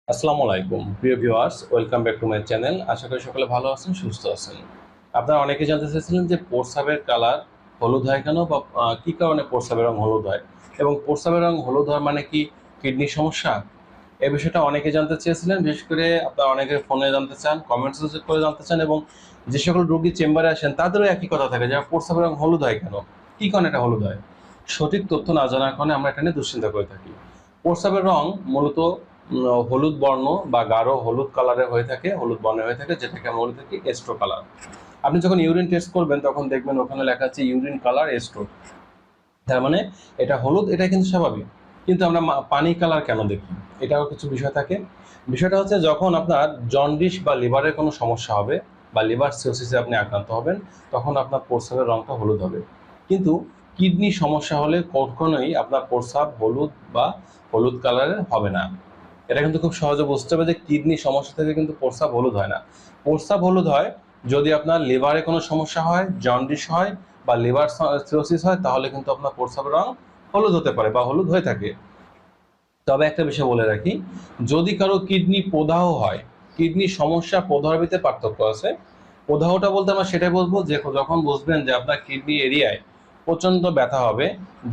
আসসালামু আলাইকুম প্রিয় viewers, welcome back to my channel. আশা করি সকলে ভালো আছেন, সুস্থ আছেন। আপনারা অনেকে জানতে চাইছিলেন যে প্রস্রাবের কালার হলুদ হয় কেন, বা কি কারণে প্রস্রাবের রং হলুদ হয়, এবং প্রস্রাবের রং হলুদ হয় মানে কি কিডনির সমস্যা? এই বিষয়টা অনেকে জানতে চেয়েছিলেন। বিশেষ করে আপনারা অনেকে ফোনে জানতে চান, কমেন্টস করে জানতে চান, এবং যে সকল রোগী চেম্বারে আসেন তাদেরও একই কথা থাকে যে প্রস্রাবের রং হলুদ হয় কেন, কি কারণে এটা হলুদ হয়। সঠিক তথ্য না জানার কারণে আমরা এটা নিয়ে দুশ্চিন্তা করে থাকি। প্রস্রাবের রং মূলত হলুদ বর্ণ বা গাঢ় হলুদ কালারের হয়ে থাকে, হলুদ বর্ণের হয়ে থাকে, যেটাকে আমরা বলে থাকি এস্ট্রো কালার। আপনি যখন ইউরিন টেস্ট করবেন তখন দেখবেন ওখানে লেখা আছে ইউরিন কালার এস্ট্রো, তার মানে এটা হলুদ, এটা কিন্তু স্বাভাবিক। কিন্তু আমরা পানি কালার কেন দেখি, এটাও কিছু বিষয় থাকে। বিষয়টা হচ্ছে যখন আপনার জন্ডিস বা লিভারের কোনো সমস্যা হবে বা লিভার সিরোসিসে আপনি আক্রান্ত হবেন, তখন আপনার প্রস্রাবের রংটা হলুদ হবে। কিন্তু কিডনি সমস্যা হলে কখনোই আপনার প্রস্রাব হলুদ বা হলুদ কালারের হবে না। এটা কিন্তু খুব সহজে বুঝতে হবে যে কিডনি সমস্যা থেকে কিন্তু প্রস্রাব হলুদ হয় না। প্রস্রাব হলুদ হয় যদি আপনার লিভারে কোনো সমস্যা হয়, জন্ডিস হয় বা লিভার সিরোসিস হয়, তাহলে কিন্তু আপনার প্রস্রাবের রং হলুদ হতে পারে বা হলুদ হয়ে থাকে। তবে একটা বিষয় বলে রাখি, যদি কারো কিডনি প্রদাহ হয়, কিডনি সমস্যা প্রদাহের ভিতরে পার্থক্য আছে। প্রদাহটা বলতে আমরা সেটাই বলবো যে যখন বুঝবেন যে আপনার কিডনি এরিয়ায় প্রচণ্ড ব্যথা হবে,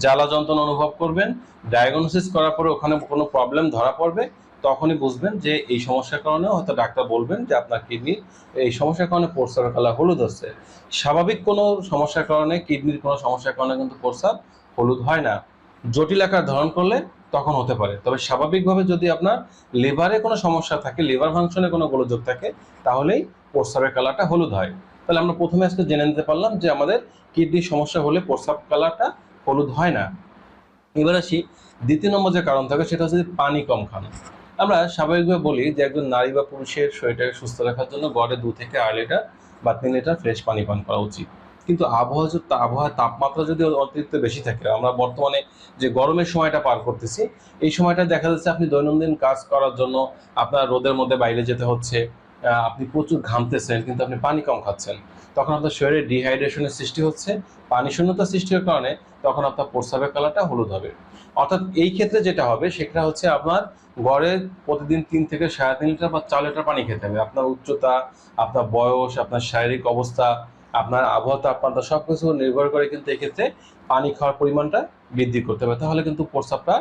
জ্বালা যন্ত্রণা অনুভব করবেন, ডায়াগনোসিস করার পরে ওখানে কোনো প্রবলেম ধরা পড়বে, তখনই বুঝবেন যে এই সমস্যার কারণে হয়তো ডাক্তার বলবেন যে আপনার কিডনির এই সমস্যার কারণে প্রস্রাবের কালার হলুদ হচ্ছে। স্বাভাবিক কোনো সমস্যার কারণে, কিডনির কোনো সমস্যার কারণে কিন্তু প্রস্রাব হলুদ হয় না। জটিল আকার ধারণ করলে তখন হতে পারে। তবে স্বাভাবিকভাবে যদি আপনার লিভারে কোনো সমস্যা থাকে, লিভার ফাংশনে কোনো গোলযোগ থাকে, তাহলেই প্রস্রাবের কালারটা হলুদ হয়। তাহলে আমরা প্রথমে আজকে জেনে নিতে পারলাম যে আমাদের কিডনির সমস্যা হলে প্রস্রাব কালারটা হলুদ হয় না। এবার আসি দ্বিতীয় নম্বর যে কারণ থাকে, সেটা হচ্ছে পানি কম খান। আমরা স্বাভাবিকভাবে বলি যে একজন নারী বা পুরুষের শরীরটাকে সুস্থ রাখার জন্য গড়ে 2 থেকে 2.5 লিটার বা 3 লিটার ফ্রেশ পানি পান করা উচিত। কিন্তু আবহাওয়ার তাপমাত্রা যদি অতিরিক্ত বেশি থাকে, আমরা বর্তমানে যে গরমের সময়টা পার করতেছি, এই সময়টা দেখা যাচ্ছে আপনি দৈনন্দিন কাজ করার জন্য আপনার রোদের মধ্যে বাইরে যেতে হচ্ছে, আপনি প্রচুর ঘামতেছেন কিন্তু আপনি পানি কম খাচ্ছেন, তখন আপনার শরীরে ডিহাইড্রেশনের সৃষ্টি হচ্ছে, পানি শূন্যতা সৃষ্টির কারণে তখন আপনার প্রস্রাবের কালারটা হলুদ হবে। অর্থাৎ এই ক্ষেত্রে যেটা হবে সেটা হচ্ছে আপনার গড়ে প্রতিদিন 3 থেকে 3.5 লিটার বা 4 লিটার পানি খেতে হবে। আপনার উচ্চতা, আপনার বয়স, আপনার শারীরিক অবস্থা, আপনার আবহাওয়া, তাপমাত্রা সবকিছু নির্ভর করে কিন্তু এক্ষেত্রে পানি খাওয়ার পরিমাণটা বৃদ্ধি করতে হবে। তাহলে কিন্তু প্রস্রাবটা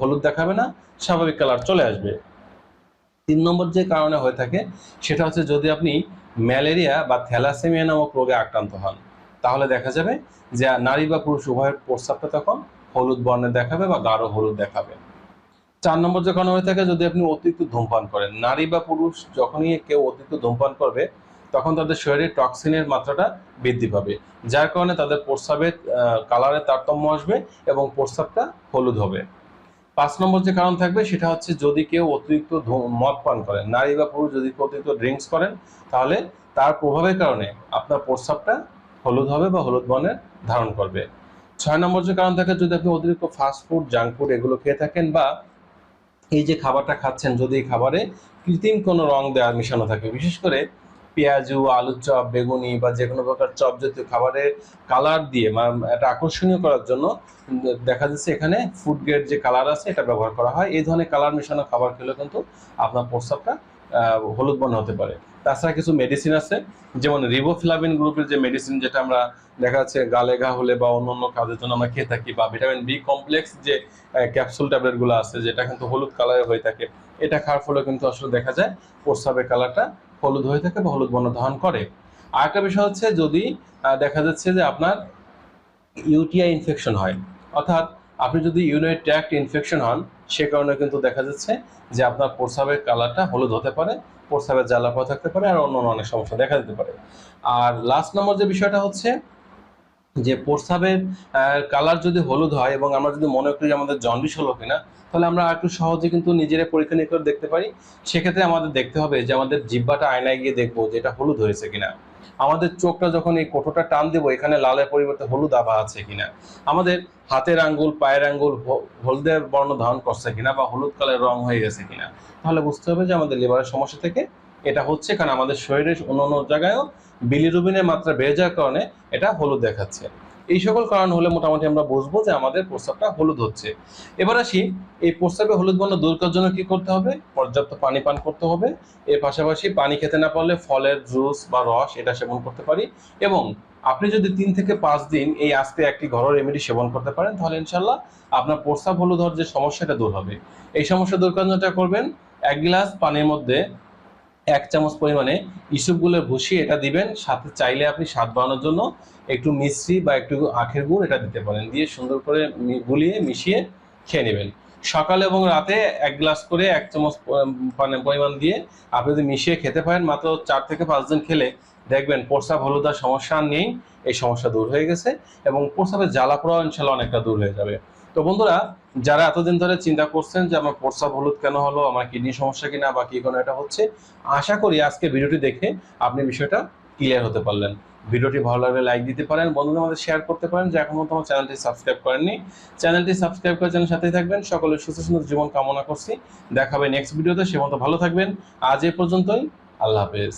হলুদ দেখাবে না, স্বাভাবিক কালার চলে আসবে। 3 নম্বর যে কারণে হয়ে থাকে সেটা হচ্ছে যদি আপনি ম্যালেরিয়া বা থ্যালাসেমিয়া নামক রোগে আক্রান্ত হন, তাহলে দেখা যাবে যে নারী বা পুরুষ উভয়ের প্রস্রাবটা তখন হলুদ বর্ণের দেখাবে বা গাঢ় হলুদ দেখাবে। 4 নম্বর যে কারণ হয়ে থাকে যদি আপনি অতিরিক্ত ধূমপান করেন। নারী বা পুরুষ যখনই কেউ অতিরিক্ত ধূমপান করবে, তখন তাদের শরীরে টক্সিনের মাত্রাটা বৃদ্ধি পাবে, যার কারণে তাদের প্রস্রাবের কালারের তারতম্য আসবে এবং প্রস্রাবটা হলুদ হবে। 5 নম্বর যে কারণ থাকবে সেটা হচ্ছে যদি কেউ অতিরিক্ত মদ পান করেন, নারী বা পুরুষ যদি অতিরিক্ত ড্রিঙ্কস করেন, তাহলে তার প্রভাবের কারণে আপনার প্রস্রাবটা হলুদ হবে বা হলুদ বর্ণের ধারণ করবে। 6 নম্বর যে কারণ থাকে যদি আপনি অতিরিক্ত ফাস্ট ফুড, জাঙ্ক ফুড এগুলো খেয়ে থাকেন, বা এই যে খাবারটা খাচ্ছেন যদি এই খাবারে কৃত্রিম কোনো রং দেওয়া মেশানো থাকে, বিশেষ করে পেঁয়াজু, আলুর চপ, বেগুনি বা যে কোনো প্রকার চপ জাতীয় খাবারের কালার দিয়ে এটা আকর্ষণীয় করার জন্য দেখা যাচ্ছে এখানে ফুড গ্রেড যে কালার আছে এটা ব্যবহার করা হয়। এই ধরনের কালার মেশানো খাবার খেলে কিন্তু আপনার প্রস্রাবটা হলুদ বর্ণ হতে পারে। তাছাড়া কিছু মেডিসিন আছে, যেমন রিবোফ্লাভিন গ্রুপের যে মেডিসিন, যেটা আমরা দেখা যাচ্ছে গালে ঘা হলে বা অন্যান্য কাজের জন্য আমরা খেয়ে থাকি, বা ভিটামিন বি কমপ্লেক্স যে ক্যাপসুল ট্যাবলেটগুলো আছে যেটা কিন্তু হলুদ কালারের হয়ে থাকে, এটা খাওয়ার ফলে কিন্তু আসলে দেখা যায় প্রস্রাবের কালারটা হলুদ হয়ে থাকে বা হলুদ বর্ণ ধারণ করে। আরেকটা বিষয় হচ্ছে যদি দেখা যাচ্ছে যে আপনার ইউটিআই ইনফেকশন হয়, অর্থাৎ আপনি যদি ইউরিনারি ট্র্যাক্ট ইনফেকশন হন, সে কারণে কিন্তু দেখা যাচ্ছে যে আপনার প্রস্রাবের কালারটা হলুদ হতে পারে, প্রস্রাবের জ্বালা পোড়া থাকতে পারে, আর অন্য অনেক সমস্যা দেখা দিতে পারে। আর লাস্ট নম্বর যে বিষয়টা হচ্ছে যে প্রস্রাবের কালার যদি হলুদ হয় এবং আমরা যদি মনে করি যে আমাদের জন্ডিস হলো কিনা, তাহলে আমরা একটু সহজে কিন্তু নিজেরা পরীক্ষা নিরীক্ষা করে দেখতে পারি। সেক্ষেত্রে আমাদের দেখতে হবে যে আমাদের জিহ্বাটা আয়নায় গিয়ে দেখবো যে এটা হলুদ হয়েছে কিনা। আমাদের চোখটা যখন এই কোটোটা টান দেবো, এখানে লালের পরিবর্তে হলুদ আভা আছে কিনা। আমাদের হাতের আঙ্গুল, পায়ের আঙ্গুল হলদে বর্ণ ধারণ করছে কিনা বা হলুদ কালার রং হয়ে গেছে কিনা, তাহলে বুঝতে হবে যে আমাদের লিভারের সমস্যা থেকে এটা হচ্ছে, কারণ আমাদের শরীরের অন্য অন্য জায়গায়ও বিলিরুবিনের মাত্রা বেড়ে যাওয়ার কারণে এটা হলুদ দেখাচ্ছে। এই সকল কারণ হলে মোটামুটি আমরা বুঝবো যে আমাদের প্রস্রাবটা হলুদ হচ্ছে। এবার আসি, এই প্রস্রাবে হলুদ বর্ণ দূর করার জন্য কি করতে হবে? পর্যাপ্ত পানি পান করতে হবে। এর পাশাপাশি পানি খেতে না পারলে ফলের জুস বা রস এটা সেবন করতে পারি। এবং আপনি যদি 3 থেকে 5 দিন এই আজকে একটি ঘরোয়া রেমেডি সেবন করতে পারেন, তাহলে ইনশাল্লাহ আপনার প্রস্রাব হলুদ হওয়ার যে সমস্যাটা দূর হবে। এই সমস্যা দূর করার জন্য যেটা করবেন, 1 গ্লাস পানির মধ্যে 1 চামচ পরিমাণে ইসবগুলের ভুসি এটা দিবেন। সাথে চাইলে আপনি স্বাদ বাড়ানোর জন্য একটু মিশ্রি বা একটু আখের গুড় এটা দিতে পারেন। দিয়ে সুন্দর করে গুলিয়ে মিশিয়ে খেয়ে নেবেন। সকালে এবং রাতে 1 গ্লাস করে 1 চামচ পরিমাণ দিয়ে আপনি যদি মিশিয়ে খেতে পারেন, মাত্র 4 থেকে 5 দিন খেলে দেখবেন প্রস্রাব হলুদ হওয়ার সমস্যা আর নেই। এই সমস্যা দূর হয়ে গেছে এবং প্রস্রাবের জ্বালা পোড়াও ইনশাল্লাহ অনেকটা দূর হয়ে যাবে। তো বন্ধুরা, যারা এতদিন ধরে চিন্তা করছেন যে আমার প্রস্রাব হলুদ কেন হলো, আমার কিডনি সমস্যা কিনা বা কি কোনো এটা হচ্ছে, আশা করি আজকে ভিডিওটি দেখে আপনি বিষয়টা ক্লিয়ার হতে পারলেন। ভিডিওটি ভালো লাগলে লাইক দিতে পারেন, বন্ধুদের মধ্যে শেয়ার করতে পারেন। যে এখন আমার চ্যানেলটি সাবস্ক্রাইব করেননি, চ্যানেলটি সাবস্ক্রাইব করে চ্যানেলের সাথেই থাকবেন। সকলের সুস্থ সুন্দর জীবন কামনা করছি। দেখা হবে নেক্সট ভিডিওতে, সে মতো ভালো থাকবেন। আজ এ পর্যন্তই, আল্লাহ হাফেজ।